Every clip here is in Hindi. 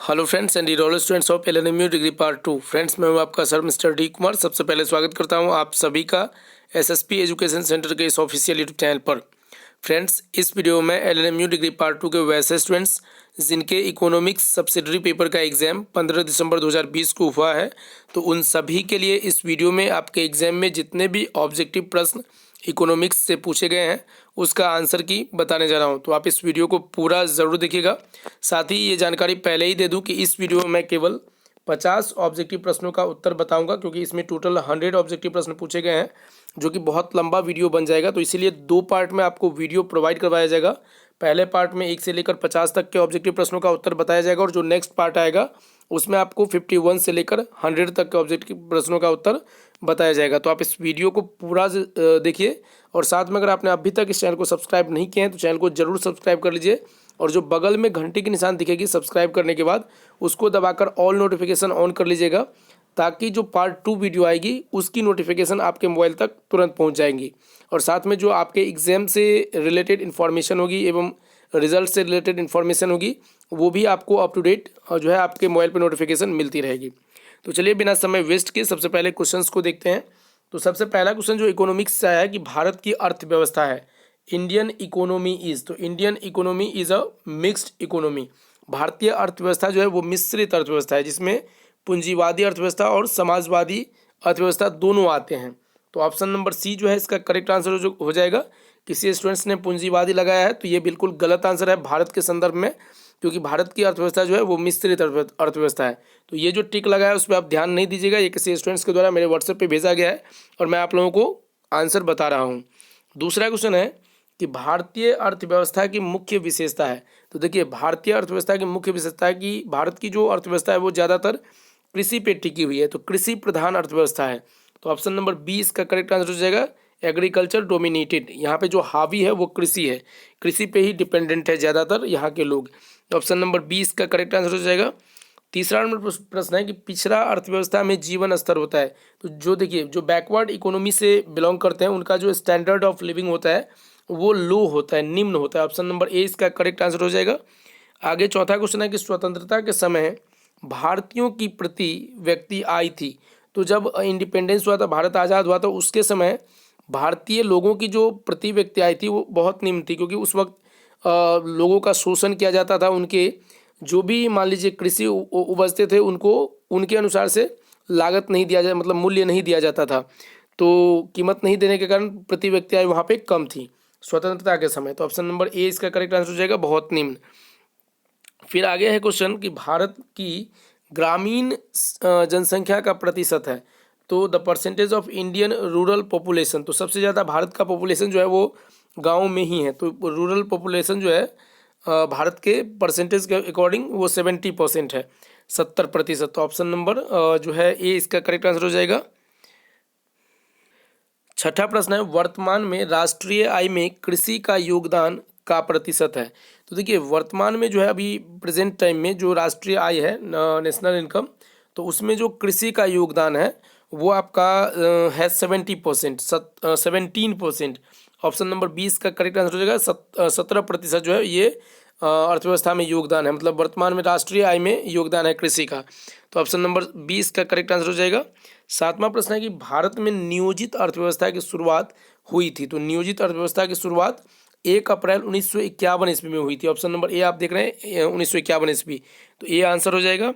Hello friends and dear students of LNMU degree part 2। Friends मैं हूं आपका सर मिस्टर डी कुमार। सबसे पहले स्वागत करता हूं आप सभी का एसएसपी एजुकेशन सेंटर के इस ऑफिशियल यूट्यूब चैनल पर। फ्रेंड्स इस वीडियो में एलएनएमयू डिग्री पार्ट 2 के वैसे स्टूडेंट्स जिनके इकोनॉमिक्स सब्सिडरी पेपर का एग्जाम 15 दिसंबर 2020 को हुआ है, तो उन सभी के लिए इस वीडियो में आपके एग्जाम में जितने भी ऑब्जेक्टिव प्रश्न इकोनॉमिक्स से पूछे गए हैं उसका आंसर की बताने जा रहा हूं। तो आप इस वीडियो को पूरा ज़रूर देखिएगा। साथ ही ये जानकारी पहले ही दे दूं कि इस वीडियो में मैं केवल 50 ऑब्जेक्टिव प्रश्नों का उत्तर बताऊंगा, क्योंकि इसमें टोटल 100 ऑब्जेक्टिव प्रश्न पूछे गए हैं, जो कि बहुत लंबा वीडियो बन जाएगा। तो इसीलिए 2 पार्ट में आपको वीडियो प्रोवाइड करवाया जाएगा। पहले पार्ट में 1 से लेकर 50 तक के ऑब्जेक्टिव प्रश्नों का उत्तर बताया जाएगा, और जो नेक्स्ट पार्ट आएगा उसमें आपको 51 से लेकर 100 तक के ऑब्जेक्टिव प्रश्नों का उत्तर बताया जाएगा। तो आप इस वीडियो को पूरा देखिए, और साथ में अगर आपने अभी तक इस चैनल को सब्सक्राइब नहीं किया है तो चैनल को जरूर सब्सक्राइब कर लीजिए, और जो बगल में घंटे की निशान दिखेगी सब्सक्राइब करने के बाद उसको दबाकर ऑल नोटिफिकेशन ऑन कर लीजिएगा, ताकि जो पार्ट 2 वीडियो आएगी उसकी नोटिफिकेशन आपके मोबाइल तक तुरंत पहुंच जाएंगी। और साथ में जो आपके एग्जाम से रिलेटेड इन्फॉर्मेशन होगी एवं रिजल्ट से रिलेटेड इन्फॉर्मेशन होगी वो भी आपको अप टू डेट जो है आपके मोबाइल पर नोटिफिकेशन मिलती रहेगी। तो चलिए बिना समय वेस्ट किए सबसे पहले क्वेश्चंस को देखते हैं। तो सबसे पहला क्वेश्चन जो इकोनॉमिक्स से आया है कि भारत की अर्थव्यवस्था है, इंडियन इकोनॉमी इज, तो Indian economy is a mixed economy. भारतीय अर्थव्यवस्था जो है वो मिश्रित अर्थव्यवस्था है, जिसमें पूंजीवादी अर्थव्यवस्था और समाजवादी अर्थव्यवस्था दोनों आते हैं। तो ऑप्शन नंबर सी जो है इसका करेक्ट आंसर जो हो जाएगा। किसी स्टूडेंट्स ने पूंजीवादी लगाया है तो ये बिल्कुल गलत आंसर है भारत के संदर्भ में, क्योंकि भारत की अर्थव्यवस्था जो है वो मिश्रित अर्थव्यवस्था है। तो ये जो टिक लगा है उस पर आप ध्यान नहीं दीजिएगा, ये किसी स्टूडेंट्स के द्वारा मेरे व्हाट्सएप पे भेजा गया है और मैं आप लोगों को आंसर बता रहा हूँ। दूसरा क्वेश्चन है कि भारतीय अर्थव्यवस्था की मुख्य विशेषता है। तो देखिए भारतीय अर्थव्यवस्था की मुख्य विशेषता है कि भारत की जो अर्थव्यवस्था है वो ज़्यादातर कृषि पे टिकी हुई है, तो कृषि प्रधान अर्थव्यवस्था है। तो ऑप्शन नंबर 20 का करेक्ट आंसर हो जाएगा एग्रीकल्चर डोमिनेटेड। यहाँ पे जो हावी है वो कृषि है, कृषि पे ही डिपेंडेंट है ज़्यादातर यहाँ के लोग। तो ऑप्शन नंबर 20 का करेक्ट आंसर हो जाएगा। तीसरा नंबर प्रश्न है कि पिछड़ा अर्थव्यवस्था में जीवन स्तर होता है। तो जो देखिए जो बैकवर्ड इकोनॉमी से बिलोंग करते हैं उनका जो स्टैंडर्ड ऑफ लिविंग होता है वो लो होता है, निम्न होता है। ऑप्शन नंबर ए इसका करेक्ट आंसर हो जाएगा। आगे चौथा क्वेश्चन है कि स्वतंत्रता के समय भारतीयों की प्रति व्यक्ति आय थी। तो जब इंडिपेंडेंस हुआ था, भारत आज़ाद हुआ, तो उसके समय भारतीय लोगों की जो प्रति व्यक्ति आय थी वो बहुत निम्न थी, क्योंकि उस वक्त लोगों का शोषण किया जाता था। उनके जो भी मान लीजिए कृषि उपजते थे उनको उनके अनुसार से लागत नहीं दिया जाए, मतलब मूल्य नहीं दिया जाता था, तो कीमत नहीं देने के कारण प्रति व्यक्ति आय वहाँ पे कम थी स्वतंत्रता के समय। तो ऑप्शन नंबर ए इसका करेक्ट आंसर हो जाएगा, बहुत निम्न। फिर आगे है क्वेश्चन कि भारत की ग्रामीण जनसंख्या का प्रतिशत है। तो the percentage of Indian rural population, तो सबसे ज़्यादा भारत का पॉपुलेशन जो है वो गांव में ही है। तो रूरल पॉपुलेशन जो है भारत के परसेंटेज के अकॉर्डिंग वो 70% है, 70%। तो ऑप्शन नंबर जो है ए इसका करेक्ट आंसर हो जाएगा। छठा प्रश्न है वर्तमान में राष्ट्रीय आय में कृषि का योगदान का प्रतिशत है। तो देखिए वर्तमान में जो है अभी प्रेजेंट टाइम में जो राष्ट्रीय आय है नेशनल इनकम, तो उसमें जो कृषि का योगदान है वो आपका है 70%, 17%। ऑप्शन नंबर 20 का करेक्ट आंसर हो जाएगा। 17% जो है ये अर्थव्यवस्था में योगदान है, मतलब वर्तमान में राष्ट्रीय आय में योगदान है कृषि का। तो ऑप्शन नंबर 20 का करेक्ट आंसर हो जाएगा। सातवां प्रश्न है कि भारत में नियोजित अर्थव्यवस्था की शुरुआत हुई थी। तो नियोजित अर्थव्यवस्था की शुरुआत 1 अप्रैल 1951 ईस्वी में हुई थी। ऑप्शन नंबर ए आप देख रहे हैं 1951 ईस्वी, तो ये आंसर हो जाएगा।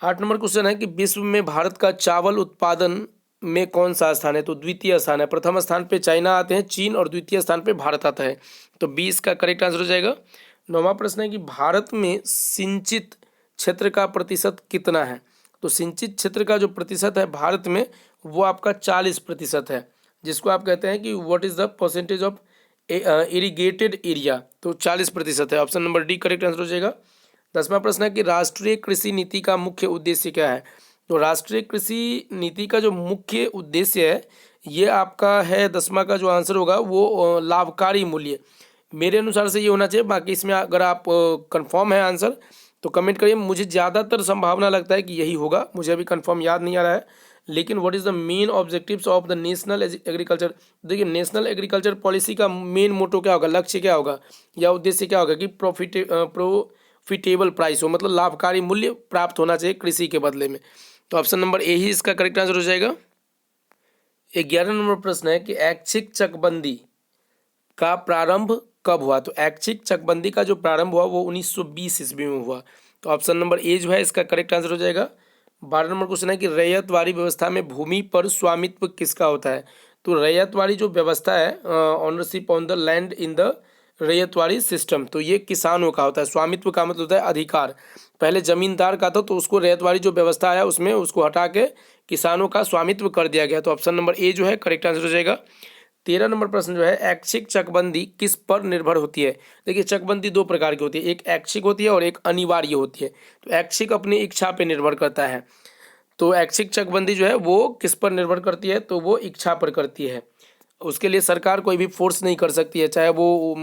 8 नंबर क्वेश्चन है कि विश्व में भारत का चावल उत्पादन में कौन सा स्थान है। तो द्वितीय स्थान है, प्रथम स्थान पे चाइना आते हैं, चीन, और द्वितीय स्थान पे भारत आता है। तो 20 का करेक्ट आंसर हो जाएगा। 9वां प्रश्न है कि भारत में सिंचित क्षेत्र का प्रतिशत कितना है। तो सिंचित क्षेत्र का जो प्रतिशत है भारत में वो आपका 40% है, जिसको आप कहते हैं कि what is the percentage of irrigated area. तो 40% है। Option number D correct answer हो जाएगा। 10वां प्रश्न है कि राष्ट्रीय कृषि नीति का मुख्य उद्देश्य क्या है। तो राष्ट्रीय कृषि नीति का जो मुख्य उद्देश्य है ये आपका है 10वां का जो आंसर होगा वो लाभकारी मूल्य। मेरे अनुसार से ये होना चाहिए, बाकी इसमें अगर आप कंफर्म है आंसर तो कमेंट करिए। मुझे ज़्यादातर संभावना लगता है कि यही होगा, मुझे अभी कंफर्म याद नहीं आ रहा है। लेकिन what is the main objectives of the national agriculture, देखिए नेशनल एग्रीकल्चर पॉलिसी का मेन मोटो क्या होगा, लक्ष्य क्या होगा या उद्देश्य क्या होगा कि प्रॉफिटेबल प्राइस हो, मतलब लाभकारी मूल्य प्राप्त होना चाहिए कृषि के बदले में। तो ऑप्शन नंबर ए ही इसका करेक्ट आंसर हो जाएगा। 11 नंबर प्रश्न है कि ऐच्छिक चकबंदी का प्रारंभ कब हुआ। तो ऐच्छिक चकबंदी का जो प्रारंभ हुआ वो 1920 ईस्वी में हुआ। तो ऑप्शन नंबर ए जो है इसका करेक्ट आंसर हो जाएगा। 12 नंबर क्वेश्चन है कि रैयतवाड़ी व्यवस्था में भूमि पर स्वामित्व किसका होता है। तो रैयतवाड़ी जो व्यवस्था है, ownership on the land in the ryotwari system, तो ये किसानों का होता है। स्वामित्व का मतलब होता है अधिकार। पहले जमींदार का था, तो उसको रैयतवाड़ी जो व्यवस्था है उसमें उसको हटा के किसानों का स्वामित्व कर दिया गया। तो ऑप्शन नंबर ए जो है करेक्ट आंसर हो जाएगा। 13 नंबर प्रश्न जो है ऐच्छिक चकबंदी किस पर निर्भर होती है। देखिए चकबंदी दो प्रकार की होती है, एक ऐच्छिक होती है और एक अनिवार्य होती है। तो ऐच्छिक अपनी इच्छा पे निर्भर करता है। तो ऐच्छिक चकबंदी जो है वो किस पर निर्भर करती है, तो वो इच्छा पर करती है। उसके लिए सरकार कोई भी फोर्स नहीं कर सकती है, चाहे वो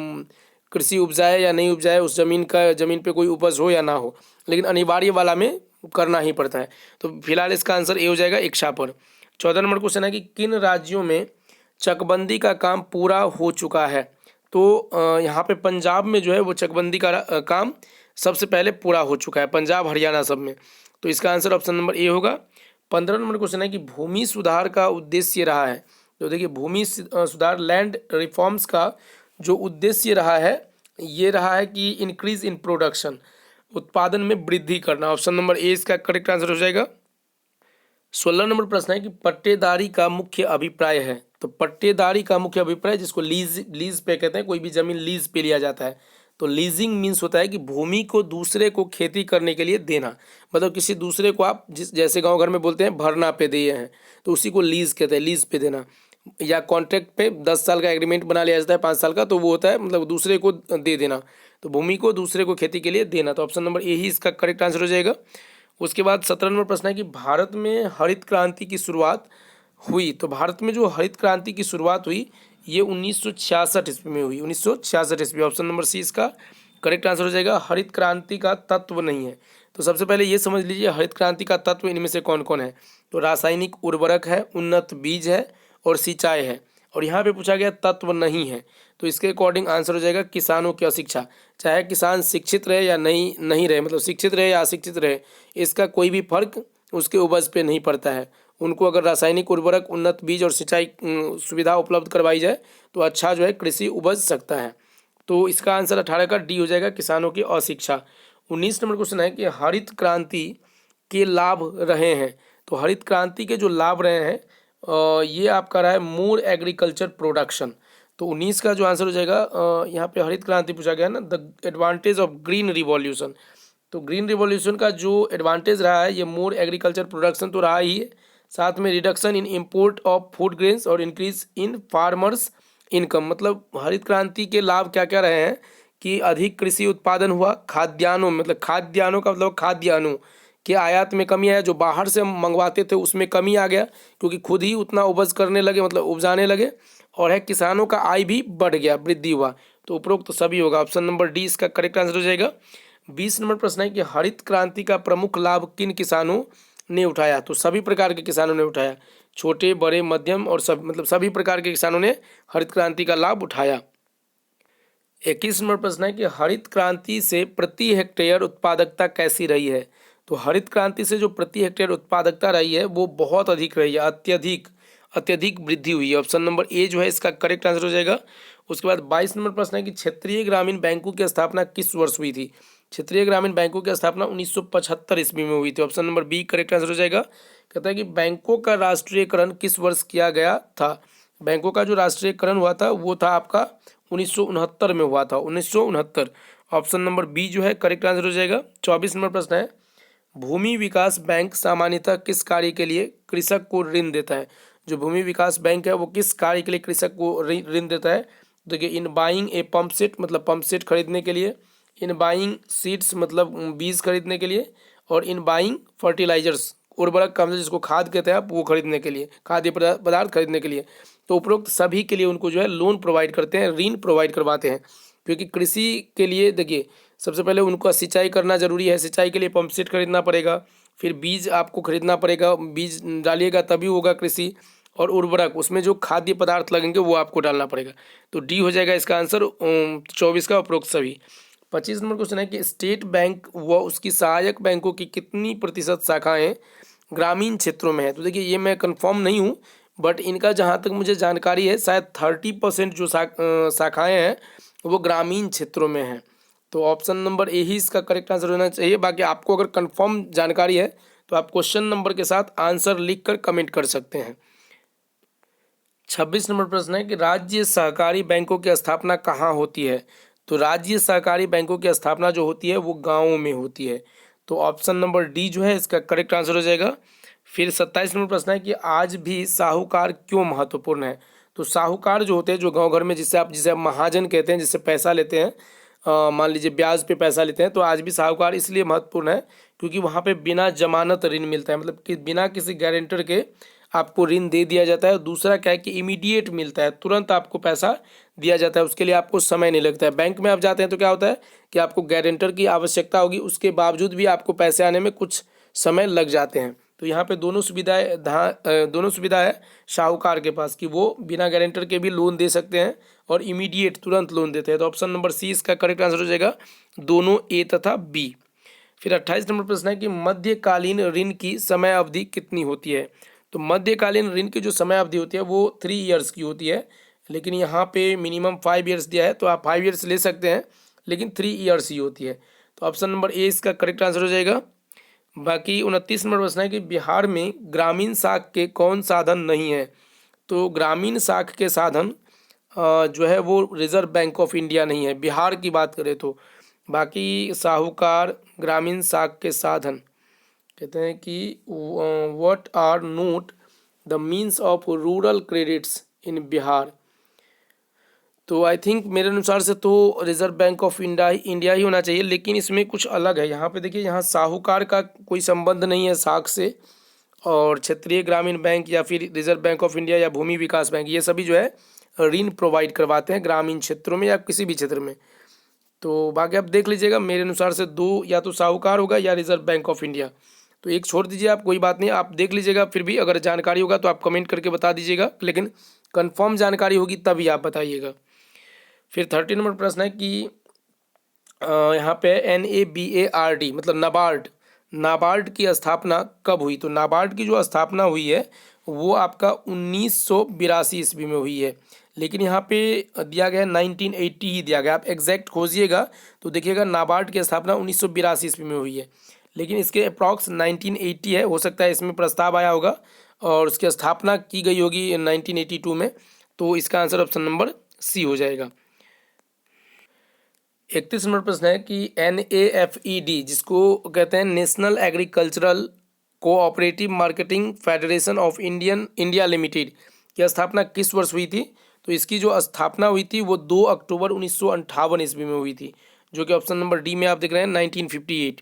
कृषि उपजाए या नहीं उपजाए, उस जमीन पे कोई उपज हो या ना हो, लेकिन अनिवार्य वाला में करना ही पड़ता है। तो फिलहाल इसका आंसर ए हो जाएगा, इच्छा पर। 14 नंबर क्वेश्चन है कि किन राज्यों में चकबंदी का काम पूरा हो चुका है। तो यहाँ पे पंजाब में जो है वो चकबंदी का काम सबसे पहले पूरा हो चुका है, पंजाब हरियाणा सब में। तो इसका आंसर ऑप्शन नंबर ए होगा। 15 नंबर क्वेश्चन है कि भूमि सुधार का उद्देश्य रहा है। तो देखिए भूमि सुधार लैंड रिफॉर्म्स का जो उद्देश्य रहा है, ये रहा है कि इंक्रीज इन प्रोडक्शन, उत्पादन में वृद्धि करना। ऑप्शन नंबर ए इसका करेक्ट आंसर हो जाएगा। 16 नंबर प्रश्न है कि पट्टेदारी का मुख्य अभिप्राय है। तो पट्टेदारी का मुख्य अभिप्राय, जिसको लीज पे कहते हैं, कोई भी जमीन लीज पे लिया जाता है। तो लीजिंग मीन्स होता है कि भूमि को दूसरे को खेती करने के लिए देना, मतलब किसी दूसरे को आप जैसे गांव घर में बोलते हैं भरना पे दिए हैं, तो उसी को लीज कहते हैं, लीज पे देना। या कॉन्ट्रैक्ट पे 10 साल का एग्रीमेंट बना लिया जाता है, 5 साल का, तो वो होता है मतलब दूसरे को दे देना। तो भूमि को दूसरे को खेती के लिए देना। तो ऑप्शन नंबर ए ही इसका करेक्ट आंसर हो जाएगा। उसके बाद 17 नंबर प्रश्न है कि भारत में हरित क्रांति की शुरुआत हुई। तो भारत में जो हरित क्रांति की शुरुआत हुई ये 1966 ईस्वी में हुई, 1966 ईस्वी। ऑप्शन नंबर सी इसका करेक्ट आंसर हो जाएगा। हरित क्रांति का तत्व नहीं है। तो सबसे पहले ये समझ लीजिए हरित क्रांति का तत्व इनमें से कौन कौन है। तो रासायनिक उर्वरक है, उन्नत बीज है और सिंचाई है। और यहाँ पे पूछा गया तत्व नहीं है, तो इसके अकॉर्डिंग आंसर हो जाएगा किसानों की अशिक्षा। चाहे किसान शिक्षित रहे या नहीं रहे, मतलब शिक्षित रहे या अशिक्षित रहे, इसका कोई भी फर्क उसके उपज पे नहीं पड़ता है। उनको अगर रासायनिक उर्वरक, उन्नत बीज और सिंचाई सुविधा उपलब्ध करवाई जाए तो अच्छा जो है कृषि उपज सकता है। तो इसका आंसर 18 का डी हो जाएगा, किसानों की अशिक्षा। 19 नंबर क्वेश्चन है कि हरित क्रांति के लाभ रहे हैं। तो हरित क्रांति के जो लाभ रहे हैं ये आपका रहा है मोर एग्रीकल्चर प्रोडक्शन। तो 19 का जो आंसर हो जाएगा, यहाँ पे हरित क्रांति पूछा गया ना, the advantage of green revolution. तो ग्रीन रिवॉल्यूशन का जो एडवांटेज रहा है ये मोर एग्रीकल्चर प्रोडक्शन तो रहा ही है, साथ में reduction in import of food grains और इंक्रीज इन फार्मर्स इनकम। मतलब हरित क्रांति के लाभ क्या क्या रहे हैं कि अधिक कृषि उत्पादन हुआ, खाद्यान्नों मतलब खाद्यान्नों का मतलब खाद्यान्नों के आयात में कमी आया, जो बाहर से हम मंगवाते थे उसमें कमी आ गया क्योंकि खुद ही उतना उपज करने लगे, मतलब उपजाने लगे। और है किसानों का आय भी बढ़ गया, वृद्धि हुआ। तो उपरोक्त तो सभी होगा, ऑप्शन नंबर डी इसका करेक्ट आंसर हो जाएगा। 20 नंबर प्रश्न है कि हरित क्रांति का प्रमुख लाभ किन किसानों ने उठाया। तो सभी प्रकार के किसानों ने उठाया, छोटे बड़े मध्यम और सब, मतलब सभी प्रकार के किसानों ने हरित क्रांति का लाभ उठाया। 21 नंबर प्रश्न है कि हरित क्रांति से प्रति हेक्टेयर उत्पादकता कैसी रही है। तो हरित क्रांति से जो प्रति हेक्टेयर उत्पादकता रही है वो बहुत अधिक रही है, अत्यधिक वृद्धि हुई है। ऑप्शन नंबर ए जो है इसका करेक्ट आंसर हो जाएगा। उसके बाद 22 नंबर प्रश्न है कि क्षेत्रीय ग्रामीण बैंकों की स्थापना किस वर्ष हुई थी। क्षेत्रीय ग्रामीण बैंकों की स्थापना 1975 ईस्वी में हुई थी। Option number B correct answer हो जाएगा। कहता है कि बैंकों का राष्ट्रीयकरण किस वर्ष किया गया था। बैंकों का जो राष्ट्रीयकरण हुआ था वो था आपका 1969 में हुआ था, 1969। ऑप्शन नंबर बी जो है करेक्ट आंसर हो जाएगा। 24 नंबर प्रश्न है भूमि विकास बैंक सामान्यतः किस कार्य के लिए कृषक को ऋण देता है। जो भूमि विकास बैंक है वो किस कार्य के लिए कृषक को ऋण देता है। देखिए in buying a pump set, मतलब पंप सेट खरीदने के लिए, इन बाइंग सीड्स मतलब बीज खरीदने के लिए, और इन बाइंग फर्टिलाइजर्स उर्वरक का मतलब जिसको खाद कहते हैं आप, वो खरीदने के लिए, खाद्य पदार्थ खरीदने के लिए। तो उपरोक्त सभी के लिए उनको जो है लोन प्रोवाइड करते हैं, ऋण प्रोवाइड करवाते हैं। क्योंकि कृषि के लिए देखिए सबसे पहले उनको सिंचाई करना जरूरी है, सिंचाई के लिए पंप सेट खरीदना पड़ेगा, फिर बीज आपको खरीदना पड़ेगा, बीज डालिएगा तभी होगा कृषि, और उर्वरक उसमें जो खाद्य पदार्थ लगेंगे वो आपको डालना पड़ेगा। तो डी हो जाएगा इसका आंसर 24 का उपरोक्त सभी। 25 नंबर क्वेश्चन है कि स्टेट बैंक व उसकी सहायक बैंकों की कितनी प्रतिशत शाखाएं ग्रामीण क्षेत्रों में है। तो देखिए ये मैं कंफर्म नहीं हूँ, बट इनका जहाँ तक मुझे जानकारी है शायद 30% जो शाखाएं हैं वो ग्रामीण क्षेत्रों में हैं। तो ऑप्शन नंबर ए ही इसका करेक्ट आंसर होना चाहिए। बाकी आपको अगर कंफर्म जानकारी है तो आप क्वेश्चन नंबर के साथ आंसर लिखकर कमेंट कर सकते हैं। 26 नंबर प्रश्न है कि राज्य सहकारी बैंकों की स्थापना कहाँ होती है। तो राज्य सहकारी बैंकों की स्थापना जो होती है वो गाँवों में होती है। तो ऑप्शन नंबर डी जो है इसका करेक्ट आंसर हो जाएगा। फिर 27 नंबर प्रश्न है कि आज भी साहूकार क्यों महत्वपूर्ण है। तो साहूकार जो होते हैं, जो गांव घर में जिसे आप महाजन कहते हैं, जिससे पैसा लेते हैं, मान लीजिए ब्याज पे पैसा लेते हैं, तो आज भी साहूकार इसलिए महत्वपूर्ण है क्योंकि वहाँ पे बिना जमानत ऋण मिलता है, मतलब कि बिना किसी गारंटर के आपको ऋण दे दिया जाता है। दूसरा क्या है कि इमीडिएट मिलता है, तुरंत आपको पैसा दिया जाता है, उसके लिए आपको समय नहीं लगता है। बैंक में आप जाते हैं तो क्या होता है कि आपको गारंटर की आवश्यकता होगी, उसके बावजूद भी आपको पैसे आने में कुछ समय लग जाते हैं। तो यहाँ पे दोनों सुविधा है साहूकार के पास कि वो बिना गारंटर के भी लोन दे सकते हैं और इमीडिएट तुरंत लोन देते हैं। तो ऑप्शन नंबर सी इसका करेक्ट आंसर हो जाएगा, दोनों ए तथा बी। फिर 28 नंबर प्रश्न है कि मध्यकालीन ऋण की समय अवधि कितनी होती है। तो मध्यकालीन ऋण की जो समय अवधि होती है वो 3 ईयर्स की होती है, लेकिन यहाँ पे मिनिमम 5 ईयर्स दिया है, तो आप 5 ईयर्स ले सकते हैं, लेकिन 3 ईयर्स ही होती है। तो ऑप्शन नंबर ए इसका करेक्ट आंसर हो जाएगा। बाकी 29 नंबर प्रश्न है कि बिहार में ग्रामीण साख के कौन साधन नहीं है। तो ग्रामीण साख के साधन जो है वो रिजर्व बैंक ऑफ इंडिया नहीं है, बिहार की बात करें तो। बाकी साहूकार ग्रामीण साख के साधन कहते हैं कि what are not the means of rural credits in Bihar. तो आई थिंक मेरे अनुसार से तो रिजर्व बैंक ऑफ इंडिया ही होना चाहिए, लेकिन इसमें कुछ अलग है। यहाँ पे देखिए, यहाँ साहूकार का कोई संबंध नहीं है साख से, और क्षेत्रीय ग्रामीण बैंक या फिर रिजर्व बैंक ऑफ इंडिया या भूमि विकास बैंक, ये सभी जो है ऋण प्रोवाइड करवाते हैं ग्रामीण क्षेत्रों में या किसी भी क्षेत्र में। तो बाकी आप देख लीजिएगा, मेरे अनुसार से दो या तो साहूकार होगा या रिजर्व बैंक ऑफ इंडिया। तो एक छोड़ दीजिए आप, कोई बात नहीं, आप देख लीजिएगा। फिर भी अगर जानकारी होगा तो आप कमेंट करके बता दीजिएगा, लेकिन कंफर्म जानकारी होगी तभी आप बताइएगा। फिर 30 नंबर प्रश्न है कि यहाँ पे NABARD मतलब नाबार्ड की स्थापना कब हुई। तो नाबार्ड की जो स्थापना हुई है वो आपका 1982 ईस्वी में हुई है, लेकिन यहाँ पे दिया गया 1980 ही दिया गया। आप एग्जैक्ट खोजिएगा तो देखिएगा नाबार्ड की स्थापना 1982 ईस्वी में हुई है, लेकिन इसके अप्रॉक्स 1980 है। हो सकता है इसमें प्रस्ताव आया होगा और उसकी स्थापना की गई होगी 1982 में। तो इसका आंसर ऑप्शन नंबर सी हो जाएगा। 31 नंबर प्रश्न है कि NAFED जिसको कहते हैं national agricultural cooperative marketing federation of India limited की स्थापना किस वर्ष हुई थी। तो इसकी जो स्थापना हुई थी वो 2 अक्टूबर 1958 ईस्वी में हुई थी, जो कि ऑप्शन नंबर डी में आप देख रहे हैं 1958।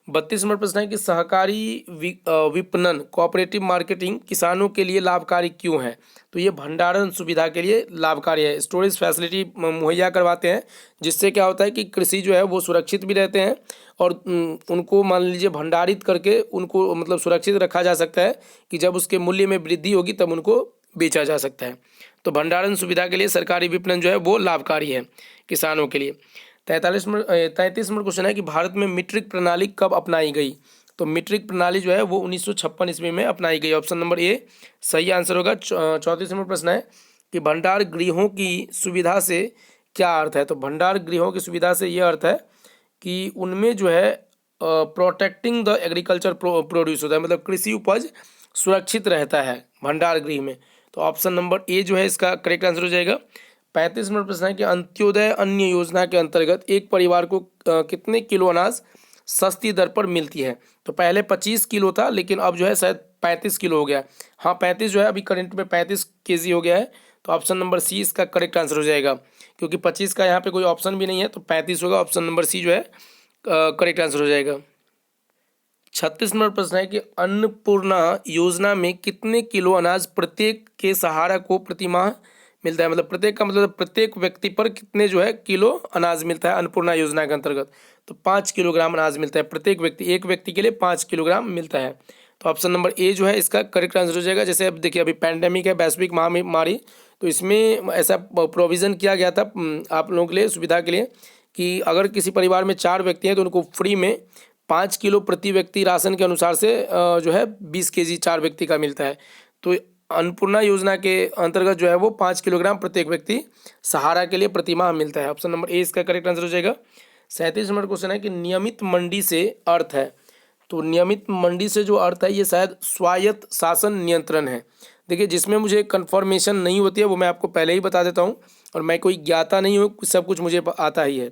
32 नंबर प्रश्न है कि सहकारी विपणन कोऑपरेटिव मार्केटिंग किसानों के लिए लाभकारी क्यों है। तो ये भंडारण सुविधा के लिए लाभकारी है, स्टोरेज फैसिलिटी मुहैया करवाते हैं, जिससे क्या होता है कि कृषि जो है वो सुरक्षित भी रहते हैं और उनको मान लीजिए भंडारित करके उनको मतलब सुरक्षित रखा जा सकता है कि जब उसके मूल्य में वृद्धि होगी तब उनको बेचा जा सकता है। तो भंडारण सुविधा के लिए सरकारी विपणन जो है वो लाभकारी है किसानों के लिए। 33 नंबर क्वेश्चन है कि भारत में मीट्रिक प्रणाली कब अपनाई गई। तो मीट्रिक प्रणाली जो है वो 1956 ईस्वी में अपनाई गई। ऑप्शन नंबर ए सही आंसर होगा। 34 नंबर प्रश्न है कि भंडार गृहों की सुविधा से क्या अर्थ है। तो भंडार गृहों की सुविधा से ये अर्थ है कि उनमें जो है प्रोटेक्टिंग द एग्रीकल्चर प्रोड्यूस होता है, मतलब कृषि उपज सुरक्षित रहता है भंडार गृह में। तो ऑप्शन नंबर ए जो है इसका करेक्ट आंसर हो जाएगा। 35 नंबर प्रश्न है कि अंत्योदय अन्न योजना के अंतर्गत एक परिवार को कितने किलो अनाज सस्ती दर पर मिलती है। तो पहले 25 किलो था, लेकिन अब जो है शायद 35 किलो हो गया। हाँ 35 जो है अभी करंट में 35 केजी हो गया है। तो ऑप्शन नंबर सी इसका करेक्ट आंसर हो जाएगा, क्योंकि 25 का यहाँ पे कोई ऑप्शन भी नहीं है, तो 35 होगा। ऑप्शन नंबर सी जो है करेक्ट आंसर हो जाएगा। 36 नंबर प्रश्न है कि अन्नपूर्णा योजना में कितने किलो अनाज प्रत्येक के सहारा को प्रतिमाह मिलता है। मतलब प्रत्येक का मतलब प्रत्येक व्यक्ति पर कितने जो है किलो अनाज मिलता है अन्नपूर्णा योजना के अंतर्गत। तो 5 किलोग्राम अनाज मिलता है प्रत्येक व्यक्ति, एक व्यक्ति के लिए 5 किलोग्राम मिलता है। तो ऑप्शन नंबर ए जो है इसका करेक्ट आंसर हो जाएगा। जैसे अब देखिए, अभी पैंडेमिक है, वैश्विक महामारी, तो इसमें ऐसा प्रोविज़न किया गया था आप लोगों के लिए सुविधा के लिए कि अगर किसी परिवार में 4 व्यक्ति हैं तो उनको फ्री में 5 किलो प्रति व्यक्ति राशन के अनुसार से जो है 20 केजी 4 व्यक्ति का मिलता है। तो अन्नपूर्णा योजना के अंतर्गत जो है वो 5 किलोग्राम प्रत्येक व्यक्ति सहारा के लिए प्रति माह मिलता है। ऑप्शन नंबर ए इसका करेक्ट आंसर हो जाएगा। 37 नंबर क्वेश्चन है कि नियमित मंडी से अर्थ है। तो नियमित मंडी से जो अर्थ है ये शायद स्वायत्त शासन नियंत्रण है। देखिए, जिसमें मुझे कन्फर्मेशन नहीं होती है वो मैं आपको पहले ही बता देता हूँ, और मैं कोई ज्ञाता नहीं हूँ, सब कुछ मुझे आता ही है,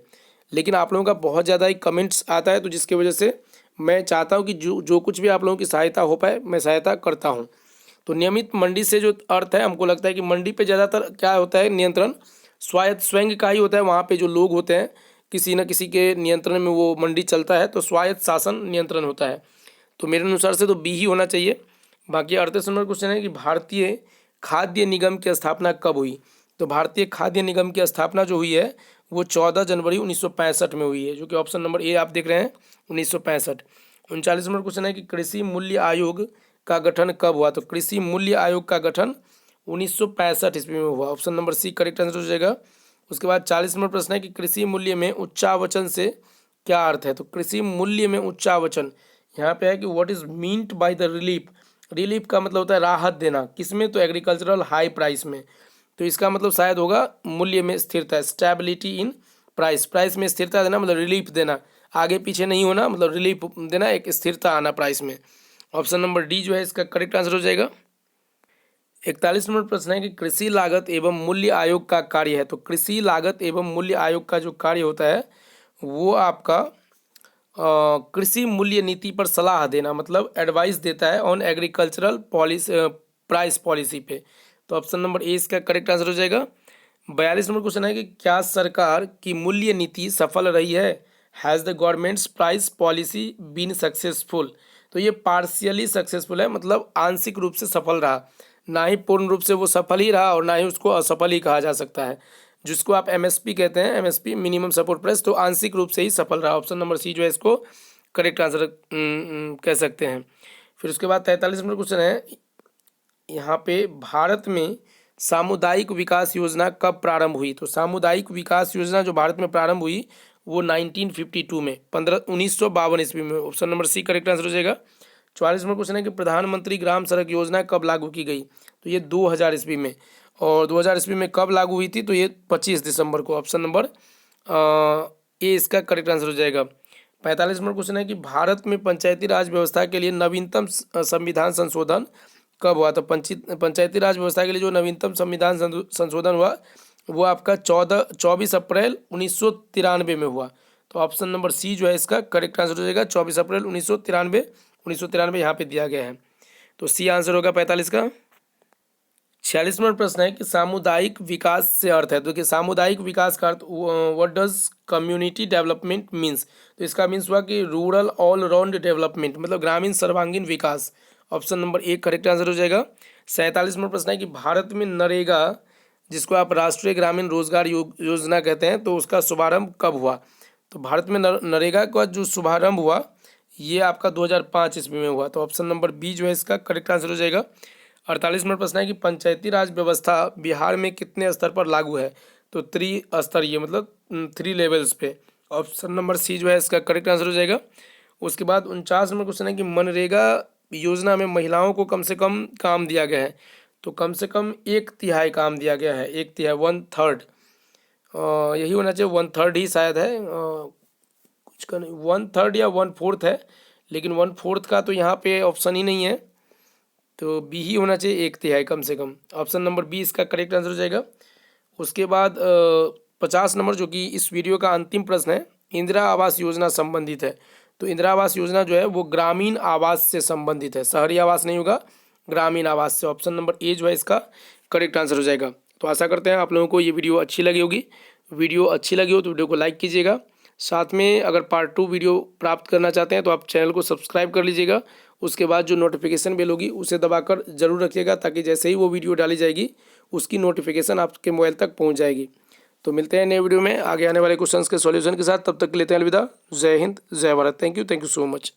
लेकिन आप लोगों का बहुत ज़्यादा ही कमेंट्स आता है, तो जिसकी वजह से मैं चाहता हूँ कि जो कुछ भी आप लोगों की सहायता हो पाए मैं सहायता करता हूँ। तो नियमित मंडी से जो अर्थ है, हमको लगता है कि मंडी पे ज़्यादातर क्या होता है, नियंत्रण स्वायत्त स्वयं का ही होता है। वहाँ पे जो लोग होते हैं किसी न किसी के नियंत्रण में वो मंडी चलता है, तो स्वायत्त शासन नियंत्रण होता है। तो मेरे अनुसार से तो बी ही होना चाहिए। बाकी 38 नंबर क्वेश्चन है कि भारतीय खाद्य निगम की स्थापना कब हुई। तो भारतीय खाद्य निगम की स्थापना जो हुई है वो 14 जनवरी 1965 में हुई है, जो कि ऑप्शन नंबर ए आप देख रहे हैं 1965। 39 नंबर क्वेश्चन है कि कृषि मूल्य आयोग का गठन कब हुआ। तो कृषि मूल्य आयोग का गठन 1965 ईस्वी में हुआ। Option number C correct answer हो जाएगा। उसके बाद 40 नंबर प्रश्न है कि कृषि मूल्य में उच्चावचन से क्या अर्थ है। तो कृषि मूल्य में उच्चावचन यहाँ पे है कि what is meant by the relief. Relief का मतलब होता है राहत देना, किसमें, तो एग्रीकल्चरल हाई प्राइस में। तो इसका मतलब शायद होगा मूल्य में स्थिरता, स्टेबिलिटी इन प्राइस। प्राइस में स्थिरता देना मतलब रिलीफ देना, आगे पीछे नहीं होना, मतलब रिलीफ देना, एक स्थिरता आना प्राइस में। ऑप्शन नंबर डी जो है इसका करेक्ट आंसर हो जाएगा। 41 नंबर प्रश्न है कि कृषि लागत एवं मूल्य आयोग का कार्य है। तो कृषि लागत एवं मूल्य आयोग का जो कार्य होता है वो आपका कृषि मूल्य नीति पर सलाह देना, मतलब एडवाइस देता है on agricultural policy price policy पे। तो ऑप्शन नंबर ए इसका करेक्ट आंसर हो जाएगा। 42 नंबर क्वेश्चन है कि क्या सरकार की मूल्य नीति सफल रही है। Has the government's price policy been successful. तो ये पार्शियली सक्सेसफुल है, मतलब आंशिक रूप से सफल रहा, ना ही पूर्ण रूप से वो सफल ही रहा और ना ही उसको असफल ही कहा जा सकता है। जिसको आप एमएसपी कहते हैं, एमएसपी मिनिमम सपोर्ट प्राइस, तो आंशिक रूप से ही सफल रहा। ऑप्शन नंबर सी जो है इसको करेक्ट आंसर कह सकते हैं। फिर उसके बाद 43 नंबर क्वेश्चन है यहाँ पे, भारत में सामुदायिक विकास योजना कब प्रारंभ हुई। तो सामुदायिक विकास योजना जो भारत में प्रारंभ हुई वो 1952 में 1952 ईस्वी में। Option number C correct answer हो जाएगा। 44 नंबर क्वेश्चन है कि प्रधानमंत्री ग्राम सड़क योजना कब लागू की गई। तो ये 2000 ईस्वी में, और 2000 ईस्वी में कब लागू हुई थी, तो ये 25 दिसंबर को। ऑप्शन नंबर ए इसका करेक्ट आंसर हो जाएगा। 45 नंबर क्वेश्चन है कि भारत में पंचायती राज व्यवस्था के लिए नवीनतम संविधान संशोधन कब हुआ। तो पंचायती राज व्यवस्था के लिए जो नवीनतम संविधान संशोधन हुआ वो आपका 24 अप्रैल 1993 में हुआ। तो ऑप्शन नंबर सी जो है इसका करेक्ट आंसर हो जाएगा। 24 अप्रैल 1993 यहाँ पे दिया गया है, तो सी आंसर होगा 45 का। 46 नंबर प्रश्न है कि सामुदायिक विकास से अर्थ है। तो कि सामुदायिक विकास का अर्थ what does community development means. तो इसका मीन्स हुआ कि रूरल ऑल राउंड डेवलपमेंट, मतलब ग्रामीण सर्वांगीण विकास। Option number A correct answer हो जाएगा। 47 नंबर प्रश्न है कि भारत में नरेगा, जिसको आप राष्ट्रीय ग्रामीण रोजगार योजना कहते हैं, तो उसका शुभारंभ कब हुआ। तो भारत में नरेगा का जो शुभारंभ हुआ ये आपका 2005 ईस्वी में हुआ। तो ऑप्शन नंबर बी जो है इसका करेक्ट आंसर हो जाएगा। 48 नंबर प्रश्न है कि पंचायती राज व्यवस्था बिहार में कितने स्तर पर लागू है। तो 3 स्तरीय, मतलब 3 लेवल्स पे। ऑप्शन नंबर सी जो है इसका करेक्ट आंसर हो जाएगा। उसके बाद 49 नंबर क्वेश्चन है कि मनरेगा योजना में महिलाओं को कम से कम काम दिया गया है। तो कम से कम 1/3 काम दिया गया है, 1/3 1/3 यही होना चाहिए, 1/3 ही शायद है, कुछ का नहीं, 1/3 या 1/4 है, लेकिन 1/4 का तो यहाँ पे ऑप्शन ही नहीं है, तो बी ही होना चाहिए, 1/3 कम से कम। ऑप्शन नंबर बी इसका करेक्ट आंसर हो जाएगा। उसके बाद 50 नंबर जो कि इस वीडियो का अंतिम प्रश्न है, इंदिरा आवास योजना संबंधित है। तो इंदिरा आवास योजना जो है वो ग्रामीण आवास से संबंधित है, शहरी आवास नहीं होगा, ग्रामीण आवास से। ऑप्शन नंबर ए जो है इसका करेक्ट आंसर हो जाएगा। तो आशा करते हैं आप लोगों को ये वीडियो अच्छी लगी होगी। वीडियो अच्छी लगी हो तो वीडियो को लाइक कीजिएगा। साथ में अगर पार्ट 2 वीडियो प्राप्त करना चाहते हैं तो आप चैनल को सब्सक्राइब कर लीजिएगा। उसके बाद जो नोटिफिकेशन बेल होगी उसे दबाकर जरूर रखिएगा, ताकि जैसे ही वो वीडियो डाली जाएगी उसकी नोटिफिकेशन आपके मोबाइल तक पहुंच जाएगी। तो मिलते हैं नए वीडियो में आगे आने वाले क्वेश्चंस के सॉल्यूशन के साथ। तब तक के लिए अलविदा। जय हिंद, जय Bharat. Thank you so much.